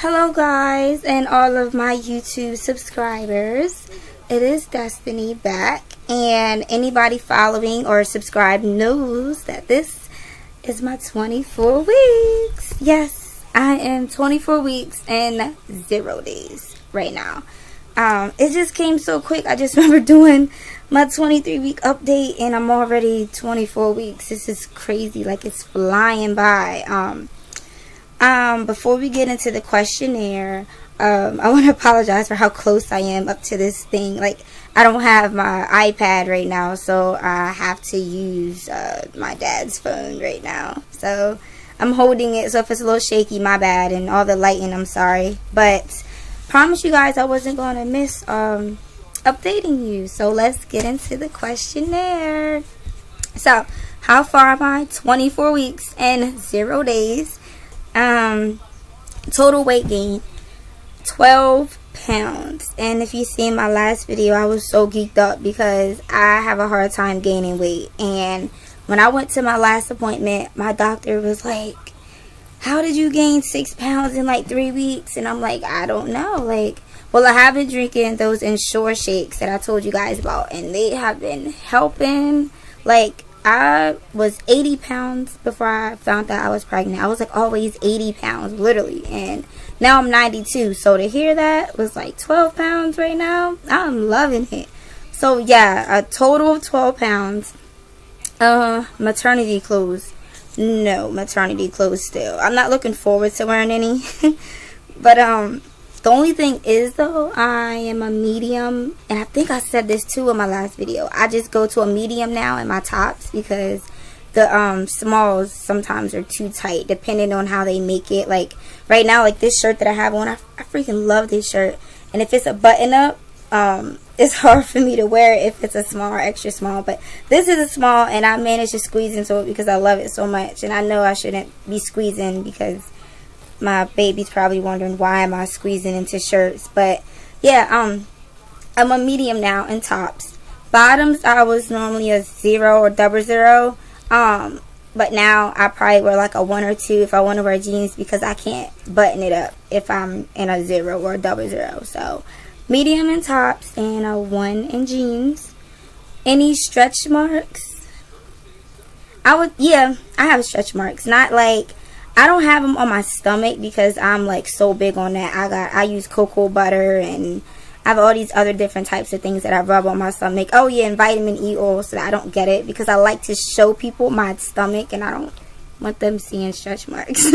Hello guys and all of my YouTube subscribers. It is Destiny back, and anybody following or subscribed knows that this is my 24 weeks. Yes, I am 24 weeks and 0 days right now. It just came so quick. I just remember doing my 23 week update and I'm already 24 weeks. This is crazy. Like, it's flying by. Before we get into the questionnaire, I want to apologize for how close I am up to this thing. Like, I don't have my iPad right now, so I have to use my dad's phone right now. So I'm holding it, so if it's a little shaky, my bad, and all the lighting, I'm sorry. But promise you guys I wasn't going to miss updating you. So let's get into the questionnaire. So, how far am I? 24 weeks and 0 days. Total weight gain 12 pounds. And if you see in my last video, I was so geeked up because I have a hard time gaining weight. And when I went to my last appointment, my doctor was like, how did you gain 6 pounds in like 3 weeks? And I'm like, I don't know. Like, well, I have been drinking those Ensure shakes that I told you guys about, and they have been helping. Like, I was 80 pounds before I found out I was pregnant. I was like always 80 pounds, literally. And now I'm 92. So to hear that was like 12 pounds right now, I'm loving it. So yeah, a total of 12 pounds. Maternity clothes. No maternity clothes still. I'm not looking forward to wearing any. But the only thing is, though, I am a medium, and I think I said this too in my last video. I just go to a medium now in my tops because the smalls sometimes are too tight depending on how they make it. Like right now, like this shirt that I have on, I freaking love this shirt. And if it's a button up, it's hard for me to wear it if it's a small or extra small. But this is a small, and I managed to squeeze into it because I love it so much. And I know I shouldn't be squeezing because my baby's probably wondering why am I squeezing into shirts. But yeah, I'm a medium now in tops. Bottoms, I was normally a 0 or 00. But now I probably wear like a 1 or 2 if I want to wear jeans because I can't button it up if I'm in a 0 or a 00. So medium in tops and a 1 in jeans. Any stretch marks? Yeah, I have stretch marks. Not like, I don't have them on my stomach because I'm like so big on that. I use cocoa butter, and I have all these other different types of things that I rub on my stomach. Oh yeah, and vitamin E oil, so that I don't get it because I like to show people my stomach and I don't want them seeing stretch marks.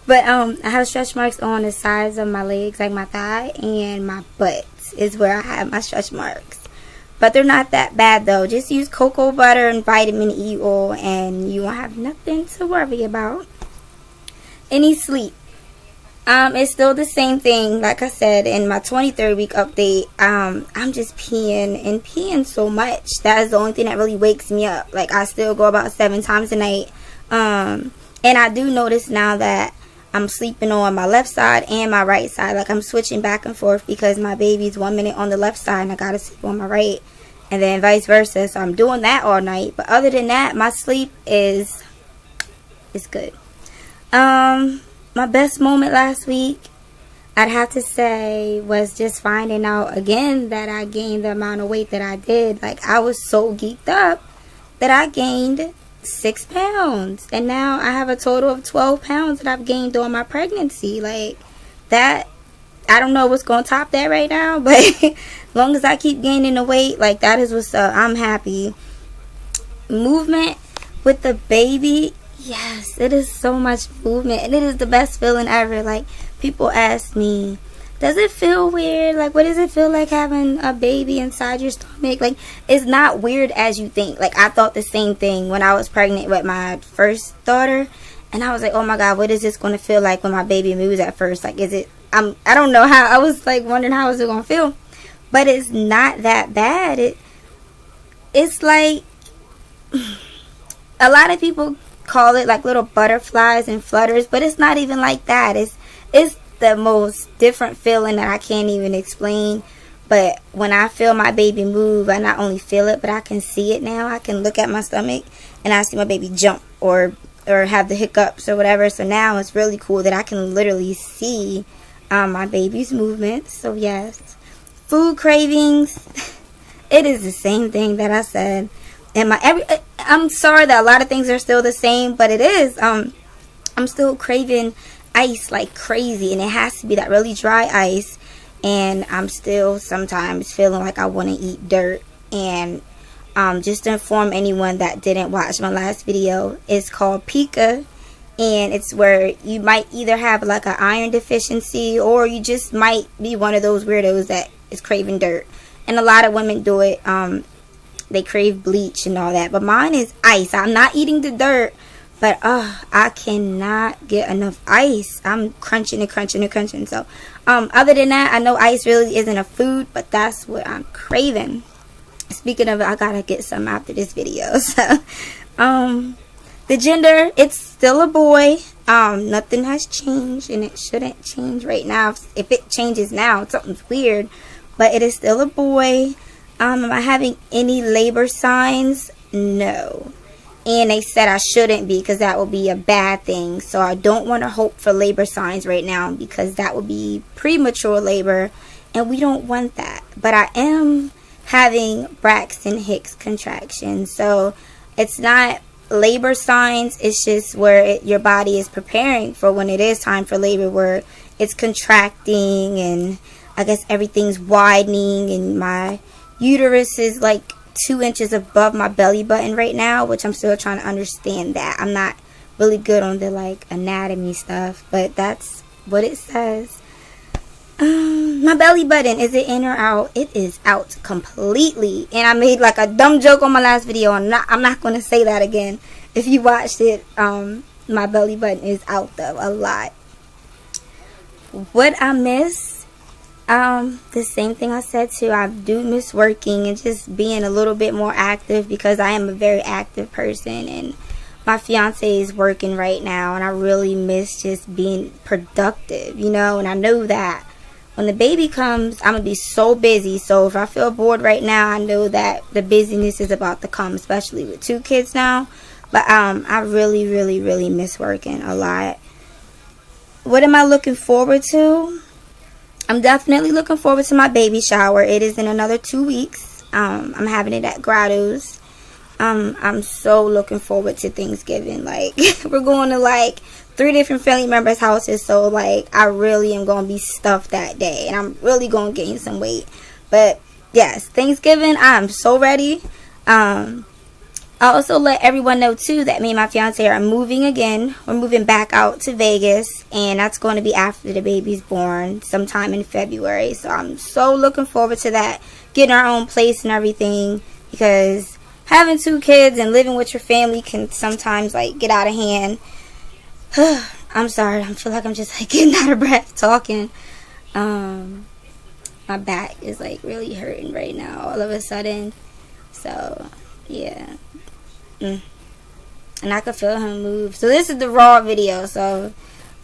But I have stretch marks on the sides of my legs, like my thigh, and my butt is where I have my stretch marks. But they're not that bad though. Just use cocoa butter and vitamin E oil and you won't have nothing to worry about. Any sleep? It's still the same thing. Like I said in my 23rd week update, I'm just peeing so much. That is the only thing that really wakes me up. Like, I still go about 7 times a night. And I do notice now that I'm sleeping on my left side and my right side. Like, I'm switching back and forth because my baby's 1 minute on the left side and I gotta sleep on my right, and then vice versa. So I'm doing that all night. But other than that, my sleep is good. My best moment last week, I'd have to say, was just finding out again that I gained the amount of weight that I did. Like, I was so geeked up that I gained 6 pounds. And now I have a total of 12 pounds that I've gained during my pregnancy. Like, that, I don't know what's going to top that right now, but as long as I keep gaining the weight, like, that is what's up. I'm happy. Movement with the baby. Yes, it is so much movement, and it is the best feeling ever. Like, people ask me, does it feel weird? Like, what does it feel like having a baby inside your stomach? Like, it's not weird as you think. Like, I thought the same thing when I was pregnant with my first daughter, and I was like, oh my God, what is this going to feel like when my baby moves at first? Like, is it, I don't know how, I was like wondering how is it going to feel, but it's not that bad. It's like, a lot of people call it like little butterflies and flutters, but it's not even like that. It's the most different feeling that I can't even explain. But when I feel my baby move, I not only feel it, but I can see it now. I can look at my stomach and I see my baby jump or have the hiccups or whatever. So now it's really cool that I can literally see my baby's movements. So yes, food cravings. It is the same thing that I said. And I'm sorry that a lot of things are still the same, but it is. I'm still craving ice like crazy, and it has to be that really dry ice. And I'm still sometimes feeling like I want to eat dirt. And just to inform anyone that didn't watch my last video, it's called pica, and it's where you might either have like an iron deficiency, or you just might be one of those weirdos that is craving dirt. And a lot of women do it. They crave bleach and all that, but mine is ice. I'm not eating the dirt, but I cannot get enough ice. I'm crunching and crunching and crunching. So other than that, I know ice really isn't a food, but that's what I'm craving. Speaking of it, I gotta get some after this video. So the gender, it's still a boy. Nothing has changed, and it shouldn't change right now. If it changes now, something's weird, but it is still a boy. Am I having any labor signs? No. And they said I shouldn't be, because that would be a bad thing. So I don't want to hope for labor signs right now, because that would be premature labor, and we don't want that. But I am having Braxton Hicks contractions. So it's not labor signs. It's just where your body is preparing for when it is time for labor, where it's contracting, and I guess everything's widening, and my uterus is like 2 inches above my belly button right now, which I'm still trying to understand that. I'm not really good on the like anatomy stuff, but that's what it says. My belly button, is it in or out? It is out completely. And I made like a dumb joke on my last video, and I'm not going to say that again. If you watched it, my belly button is out though, a lot. What I miss? The same thing I said too. I do miss working and just being a little bit more active, because I am a very active person, and my fiance is working right now, and I really miss just being productive, you know. And I know that when the baby comes, I'm gonna be so busy. So if I feel bored right now, I know that the busyness is about to come, especially with 2 kids now. But I really, really, really miss working a lot. What am I looking forward to? I'm definitely looking forward to my baby shower. It is in another 2 weeks. I'm having it at Grotto's. I'm so looking forward to Thanksgiving. Like, we're going to like 3 different family members' houses. So like, I really am going to be stuffed that day, and I'm really going to gain some weight. But yes, Thanksgiving, I'm so ready. I also let everyone know too that me and my fiance are moving again. We're moving back out to Vegas, and that's going to be after the baby's born, sometime in February. So I'm so looking forward to that, getting our own place and everything, because having 2 kids and living with your family can sometimes like get out of hand. I'm sorry, I feel like I'm just like getting out of breath talking. My back is like really hurting right now all of a sudden. So yeah. And I could feel him move. So this is the raw video, so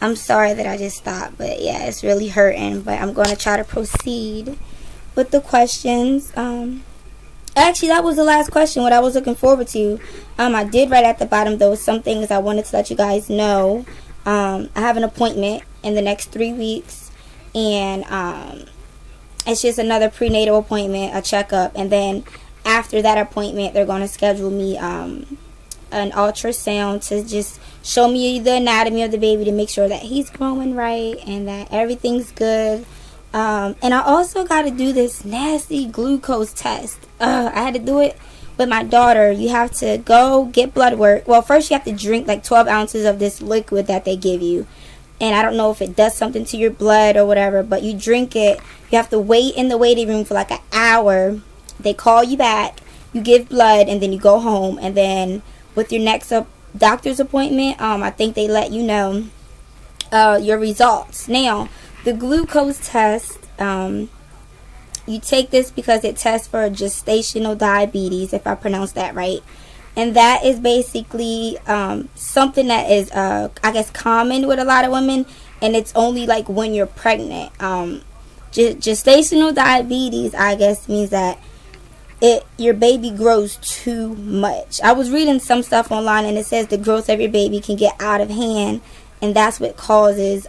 I'm sorry that I just stopped, but yeah, it's really hurting. But I'm going to try to proceed with the questions. Actually, that was the last question, what I was looking forward to. I did write at the bottom though some things I wanted to let you guys know. I have an appointment in the next 3 weeks, and it's just another prenatal appointment, a checkup, and then after that appointment, they're going to schedule me an ultrasound to just show me the anatomy of the baby, to make sure that he's growing right and that everything's good. And I also got to do this nasty glucose test. I had to do it with my daughter. You have to go get blood work. Well, first you have to drink like 12 ounces of this liquid that they give you. And I don't know if it does something to your blood or whatever, but you drink it. You have to wait in the waiting room for like an hour. They call you back, you give blood, and then you go home. And then with your next doctor's appointment, I think they let you know your results. Now, the glucose test, you take this because it tests for gestational diabetes, if I pronounced that right. And that is basically something that is, I guess, common with a lot of women, and it's only like when you're pregnant. Gestational diabetes, I guess, means that your baby grows too much. I was reading some stuff online, and it says the growth of your baby can get out of hand, and that's what causes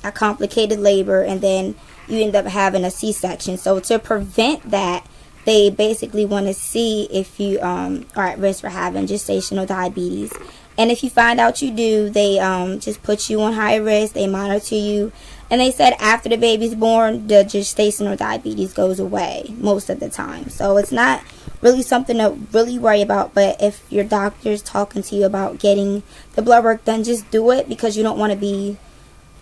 a complicated labor, and then you end up having a C-section. So to prevent that, they basically want to see if you are at risk for having gestational diabetes. And if you find out you do, they just put you on high risk. They monitor you. And they said after the baby's born, the gestational diabetes goes away most of the time. So it's not really something to really worry about. But if your doctor's talking to you about getting the blood work done, just do it, because you don't want to be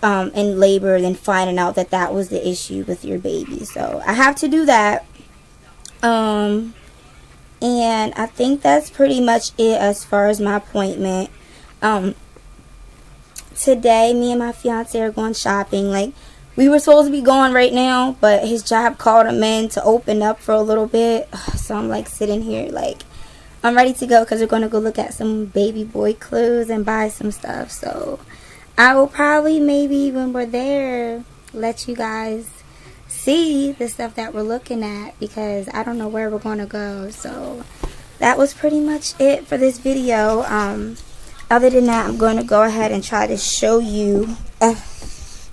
in labor and then finding out that that was the issue with your baby. So I have to do that. And I think that's pretty much it as far as my appointment. Today, me and my fiance are going shopping. Like, we were supposed to be going right now, but his job called him in to open up for a little bit. So I'm like sitting here like I'm ready to go, because we're going to go look at some baby boy clothes and buy some stuff. So I will probably, maybe when we're there, let you guys see the stuff that we're looking at, because I don't know where we're going to go. So that was pretty much it for this video. Other than that, I'm going to go ahead and try to show you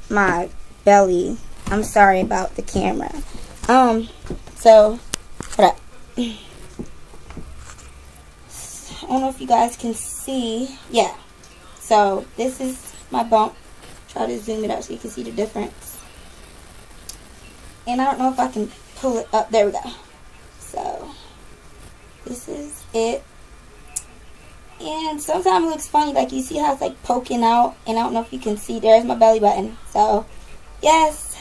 my belly. I'm sorry about the camera. So hold up. I don't know if you guys can see. Yeah, so this is my bump. Try to zoom it up so you can see the difference. And I don't know if I can pull it up. There we go. So this is it. And sometimes it looks funny, like you see how it's like poking out, and I don't know if you can see. There's my belly button. So yes,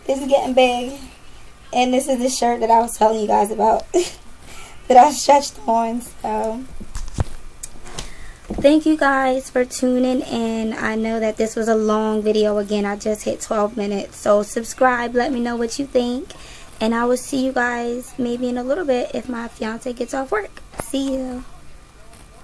this is getting big. And this is the shirt that I was telling you guys about that I stretched on. So thank you guys for tuning in. I know that this was a long video. Again, I just hit 12 minutes. So subscribe, let me know what you think, and I will see you guys maybe in a little bit if my fiance gets off work. See you.